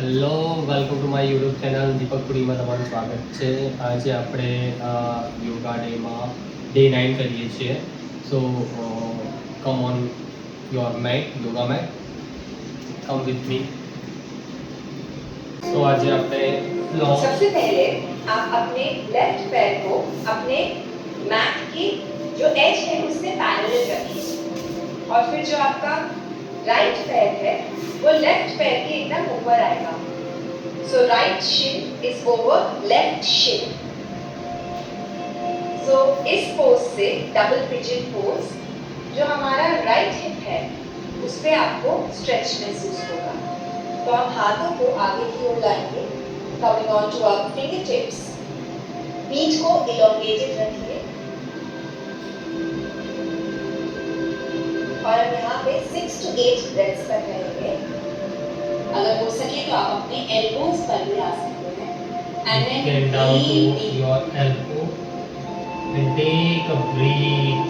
Hello welcome to my YouTube channel Deepak પુરીમાં તમારું સ્વાગત છે. આજે આપણે યોગા ડેમાં ડે 9 કરીએ છીએ. So come on your mat, yoga mat, come with me. तो आज આપણે सबसे पहले आप अपने लेफ्ट पैर को अपने मैट की जो एज है उससे पैरेलल रखिए और फिर जो आपका राइट पैर है वो लेफ्ट पैर के एकदम ऊपर आएगा. So right shin is over left shin. So इस पोज से डबल पिजन पोज जो हमारा राइट हिप है उस पे आपको स्ट्रेच महसूस होगा. तो आप हाथों को आगे की ओर लाएंगे, coming on to our fingertips. बीच को इलोंगेटेड रखिए और अब यहाँ पे 6 to 8 ब्रेथ्स कर रहेंगे. अगर हो सके तो आप अपने एल्बोज पर भी आ सकते हैं. And get then down to your elbow and take a breath.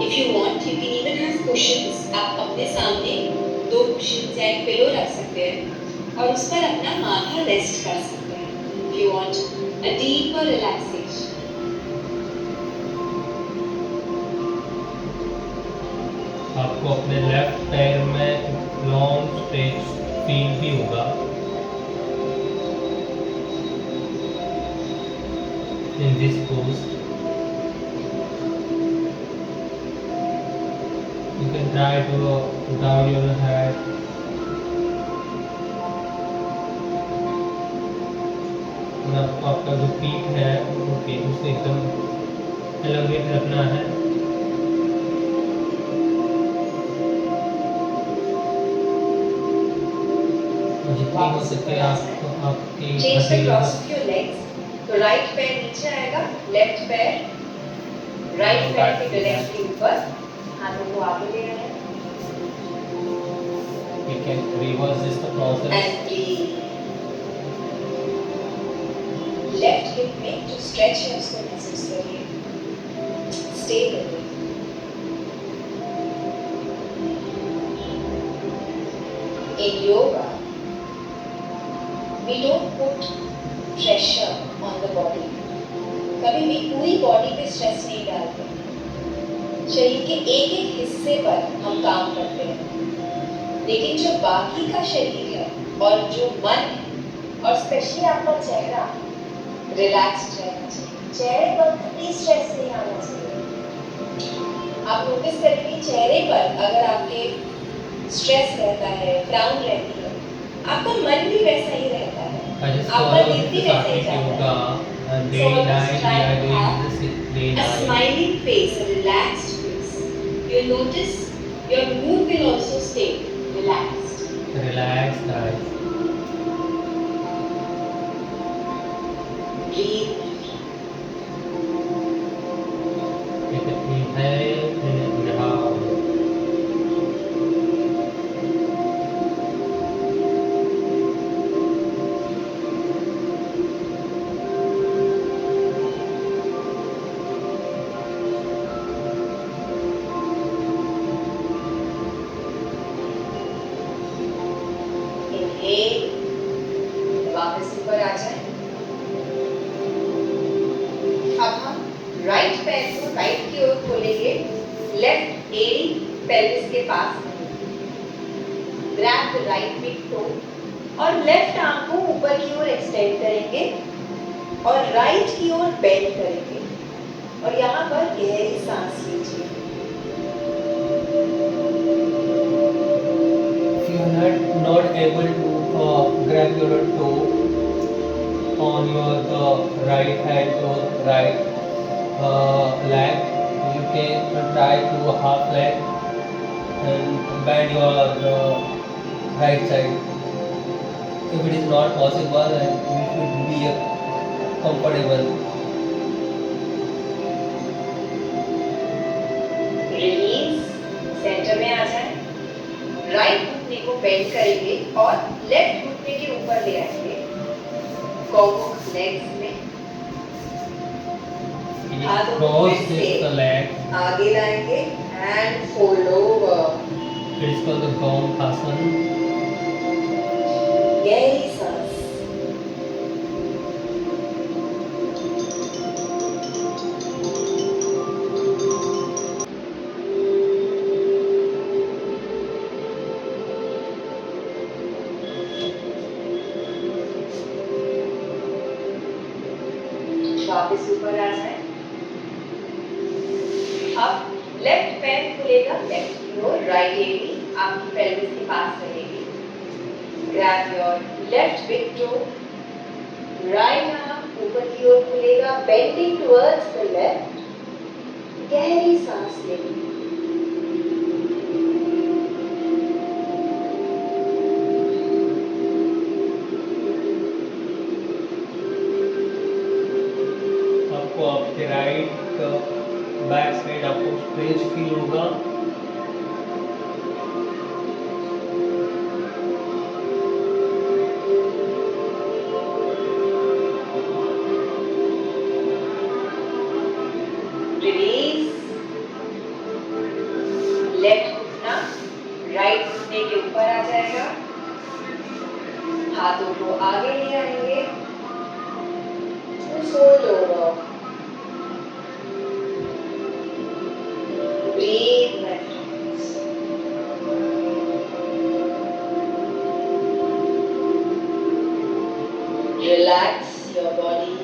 If you want you can even have cushions. आप अपने सामने 2 कुशन्स या एक पिलो रख सकते हैं और उस पर अपना माथा रेस्ट कर सकते हैं. If you want a deeper relaxation. आपको अपने लेफ्ट पैर में लॉन्ग स्ट्रेच फील भी होगा. In this pose, you can try to down your head. और आपको आपका जो पीठ है उसे एकदम एलोवेट रखना है. जितनी हो सके आपको आपकी चेंज द हथेली क्रॉस ऑफ योर लेग्स. तो राइट पैर नीचे आएगा, लेफ्ट पैर राइट पैर के डायरेक्टली ऊपर. हाथों को आगे ले रहे हैं we can reverse this the process. And breathe. Left hip में जो स्ट्रेच है उसको महसूस करिए. स्टे करिए. In yoga, we don't put pressure on the body. कभी भी पूरी बॉडी पे स्ट्रेस नहीं डालते. शरीर के एक एक हिस्से पर हम काम करते हैं, लेकिन जो बाकी का शरीर है और जो मन है और स्पेशली आपका चेहरा रिलैक्स्ड रहना चाहिए. चेहरे पर कभी स्ट्रेस नहीं आना चाहिए. आप नोटिस करेंगे चेहरे पर अगर आपके स्ट्रेस रहता है, फ्राउन रहती है, आपका मन भी वैसा ही रहता है. I just आपका follow दिन भी this वैसा ही Satvik जाता yoga है. and So day always 9 we try are to doing have this day a 9. smiling face, a relaxed face. You'll notice your mood will also stay relaxed. Relax guys. Breathe. Take an inhale and exhale. Inhale. वापस ऊपर आ जाए. अब हम right पैर को right की ओर खोलेंगे, left एड़ी पेल्विस के पास. Grab the right big toe और लेफ्ट आर्म को ऊपर की ओर एक्सटेंड करेंगे और राइट की ओर बेंड करेंगे और यहाँ पर गहरी सांस लीजिए. If you are not able to grab your toe on your right hand or right leg, you can try to half leg and bend your right side. If it is not possible, then you should be comfortable. Release. Centre में आ जाए. Right घुटने को bend करेंगे और left घुटने के ऊपर ले आएंगे. गौमुख लेग्स में. हाथों को Cross फिर this the से leg. आगे लाएंगे and fold over. It is called the Gom Asana. गहरी सांस। वापस ऊपर आ जाए। अब लेफ्ट पैर खुलेगा लेफ्ट की ओर, राइट एड़ी आपकी पेल्विस के पास रहेगी। Grab your left big toe, right arm ऊपर की ओर खुलेगा, बेंडिंग टुवर्ड्स द लेफ्ट। गहरी सांस लेंगे। आपको आपके राइट बैक साइड आपको स्ट्रेच फील होगा। रिलीज। लेफ्ट घुटना राइट घुटने के ऊपर आ जाएगा। हाथों को आगे ले आएंगे। Fold over. Breathe left. Relax your body.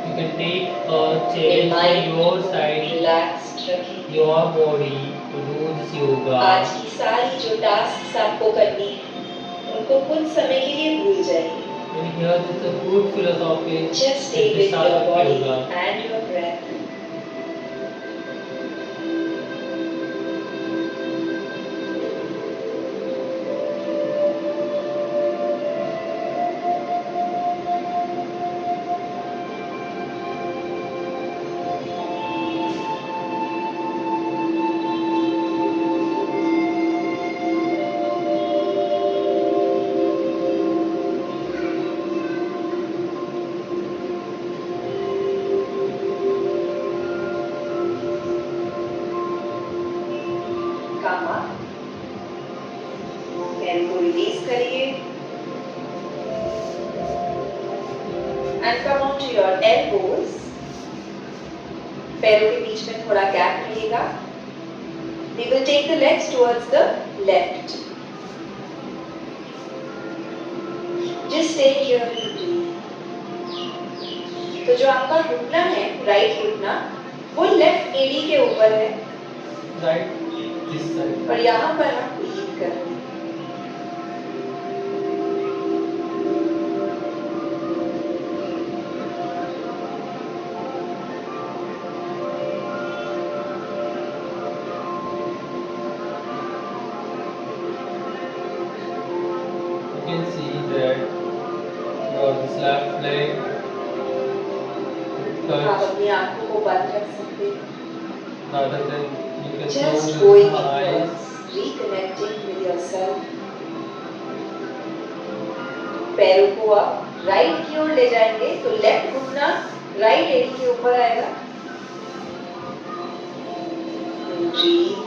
You can take a chair to your side, Relaxed रखें। your body to do this yoga. आज की सारी जो टास्क आपको करनी है उनको कुछ समय के लिए भूल जाइए। And here is a good philosophy. Just stay in the with start your of body yoga. and your breath. कामा पैर को रिलीज करिए and come on to your elbows. पैरों के बीच में थोड़ा गैप रहेगा। We will take the legs towards the left. Just stay here and breathe. तो जो आपका घुटना है, राइट घुटना, वो लेफ्ट एड़ी के ऊपर है। Right, this side. और यहाँ पर हम ब्रीथ कर रहे हैं। You can see that your this left leg आप touch अपनी आंखों को बंद रख सकते हैं। rather than you can Just close going your eyes. inwards, reconnecting with yourself. पैरों को आप राइट की ओर ले जाएंगे तो लेफ्ट घुटना राइट एड़ी के ऊपर आएगा। Breathe.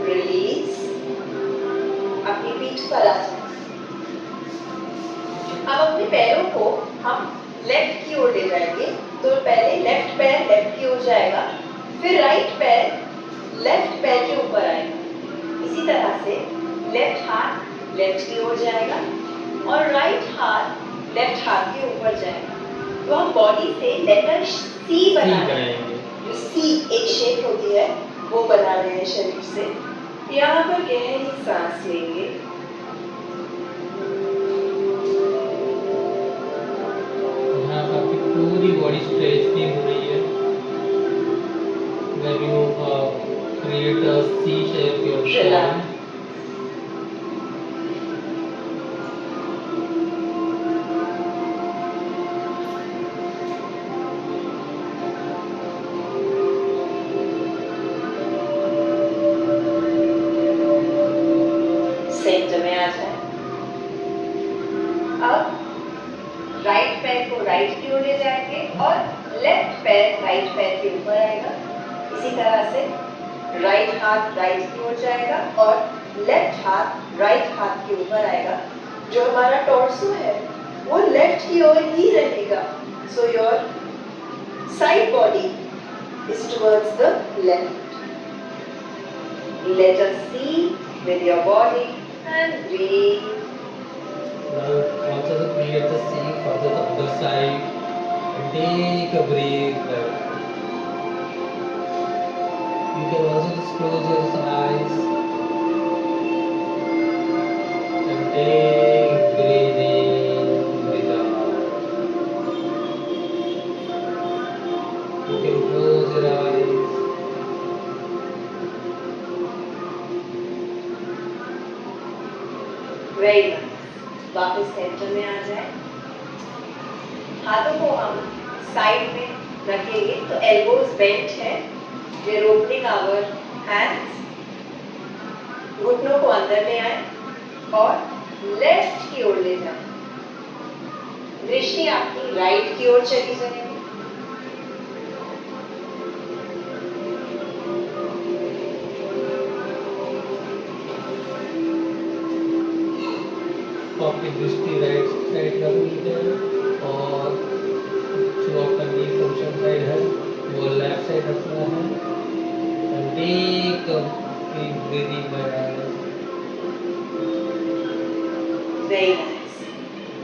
Release. अपनी पीठ पर आ जाए। अब अपने पैरों को हम लेफ्ट की ओर ले जाएंगे तो पहले लेफ्ट पैर लेफ्ट की ओर जाएगा, फिर राइट पैर लेफ्ट पैर के ऊपर आएगा। इसी तरह से लेफ्ट हाथ लेफ्ट की ओर जाएगा और राइट हाथ लेफ्ट हाथ के ऊपर जाएगा। तो हम बॉडी से लेटर सी बना See रहे हैं। करेंगे। जो सी एक शेप होती है वो बना रहे हैं शरीर से। यहाँ पर गहरी सांस लेंगे। यहाँ पर आपकी पूरी बॉडी स्ट्रेच भी हो रही है। When you create a C shape your Relax. spine, इसी तरह से राइट हाथ राइट की ओर जाएगा और लेफ्ट हाथ राइट हाथ के ऊपर आएगा। जो हमारा टॉर्सो है वो लेफ्ट की ओर ही रहेगा। So your side body is towards the left. Let us see with your body and breathe. Now also to create the sea for the other side. And take a breath. You can also just close your eyes and take breathe in, breathe out. You can close your eyes. Very nice. वापस centre में आ जाए। हाथों को हम side में रखेंगे तो elbows bent है। We are opening our hands. घुटनों को अंदर ले आए और लेफ्ट की ओर ले जाएं। दृष्टि आपकी राइट की ओर चली जाएगी। आपकी दृष्टि राइट साइड रखनी है और जो आपका नी फंक्शन साइड है वो लेफ्ट साइड रखना है। And take deep breathing back. Very nice.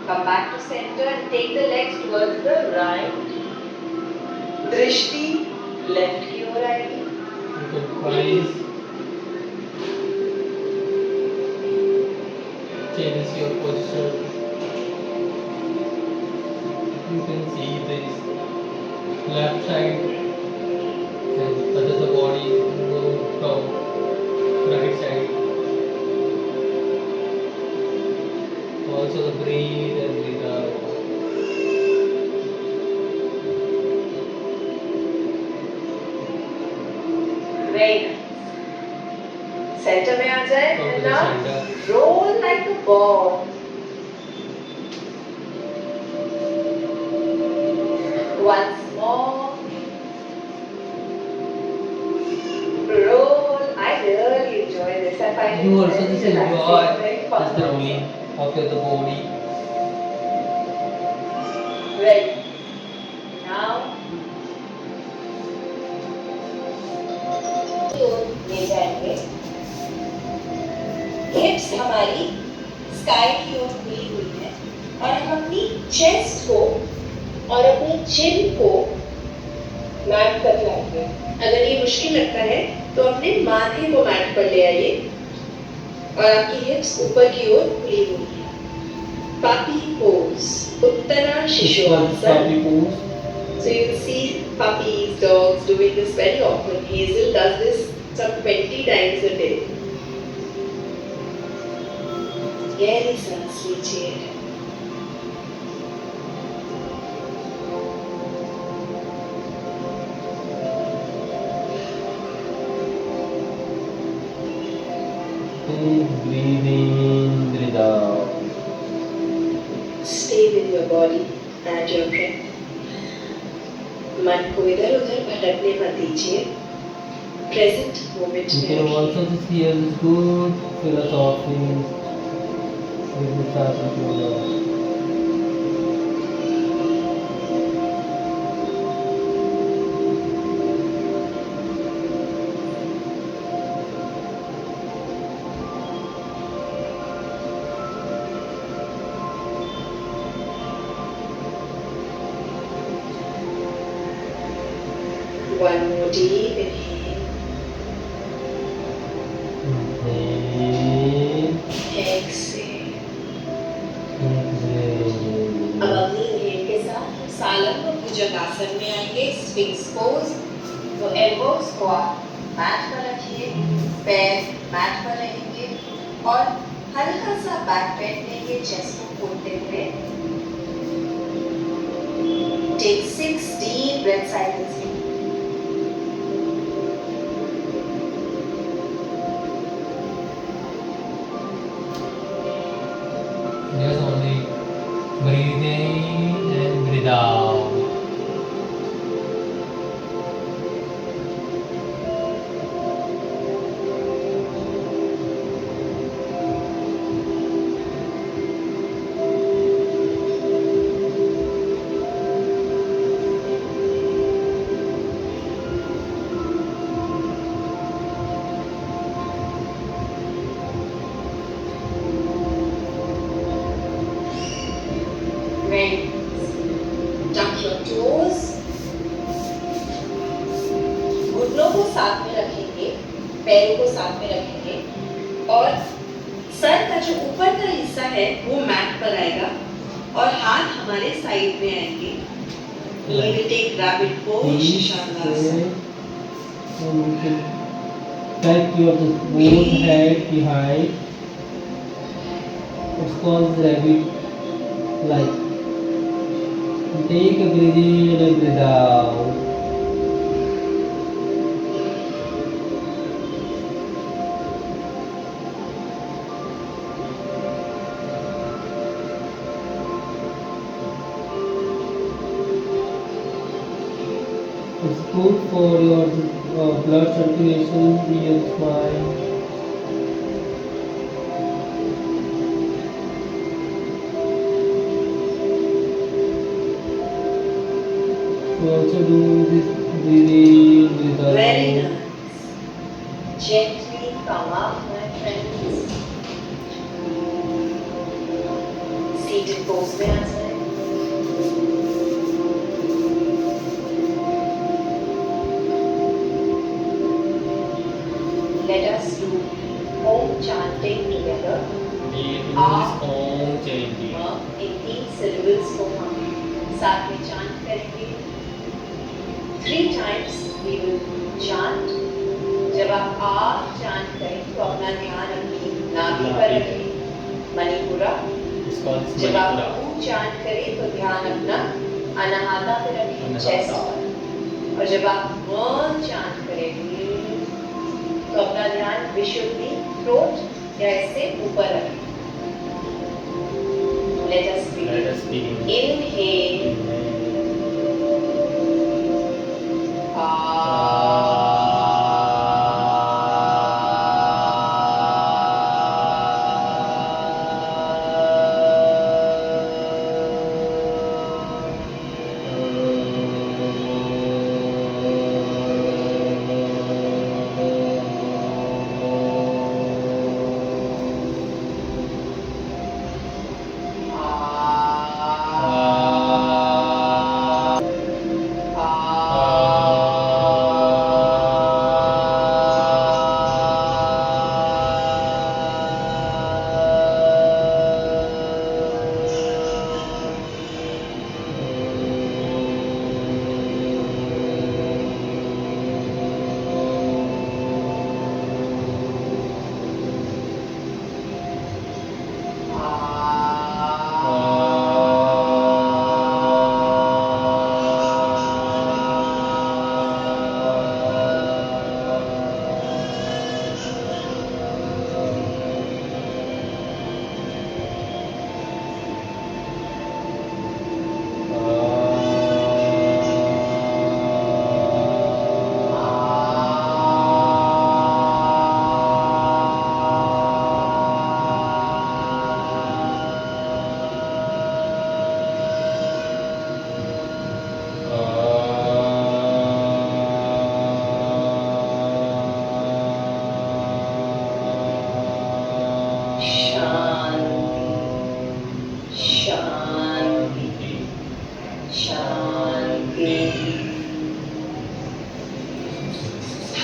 Come back to center and take the legs towards the right. दृष्टि लेफ्ट की ओर आएगी। You can twice change your position. You can see this left side and that is the body move from right side. Also the breathe and breathe out. Very nice. Centre में आ जाए Come to and the now center. roll like a ball. Once more. Roll. I really enjoy this. I find You it also very just enjoy relaxing, very just fun. the rolling of your the body. Ready. Now. ले जाएंगे। हिप्स हमारी sky की ओर खुली हुई है और हम अपनी चेस्ट को और अपनी चिन को मैट पर लाएंगे। अगर ये मुश्किल लगता है तो अपने माथे को मैट पर ले आइए और आपकी हिप्स ऊपर की ओर खुली हुई है। पापी पोज, उत्तरा शिशुआसन। Puppy pose. So you'll see puppies, dogs doing this very often. Hazel does this some 20 times a day. Gehरी सांस लीजिए। Breathe in, breathe out. Stay with your body and your breath. मन को इधर उधर भटकने मत दीजिए। Present moment You में can रखिए। also just hear this good philosophy with the Sattvic yoga. One more deep inhale. Inhale, Exhale. exhale. अब अगली inhale के साथ सालंग भुजंगासन में आएंगे, स्फिंक्स पोज। तो एल्बोज को आप मैट पर रखिए, पैर मैट पर रहेंगे और हल्का सा बैक बेंड लेंगे, चेस्ट को खोलते हुए। Take 6 deep breath cycles. Just only breathe in and breathe out. साथ में रखेंगे, पैरों को साथ में रखेंगे और सर का जो ऊपर का हिस्सा है वो मैट पर आएगा और हाथ हमारे साइड में आएंगे. We will take rabbit pose, Shavasana. And you can back your both head behind. It's called rabbit like. Take a breathe in and breathe out. It's good for your blood circulation in your spine. We also do this breathing with our Very nice. Gently come up, my friends. Seated pose में आ जाए. Let us do Om chanting together. We do Ah. this Om chanting. In 3 syllables को हम साथ में chant करेंगे. 3 times we will chant. जब आप आ chant करें तो अपना ध्यान अपनी नाभि पर रखें, मणिपुरा. It's called जब आप Manipura. ऊ chant करें तो ध्यान अपना अनाहता पे रखें, अनाहता. chest पर. और जब आप म chant करेंगे तो अपना ध्यान विशुद्धि, थ्रोट या ऐसे ऊपर रखें. Let us begin. Let us begin. Inhale.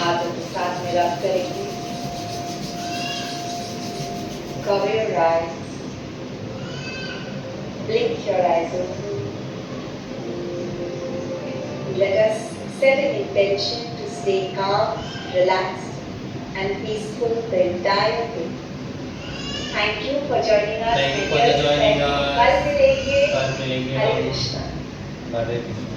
हाथों को साथ में रब करेंगे. Cover your eyes. Blink your eyes open. Let us set an intention to stay calm, relaxed, and peaceful the entire day. Thank you for joining us. Thank you for joining us. कल मिलेंगे. कल मिलेंगे हरे हम. Krishna. Hare Krishna.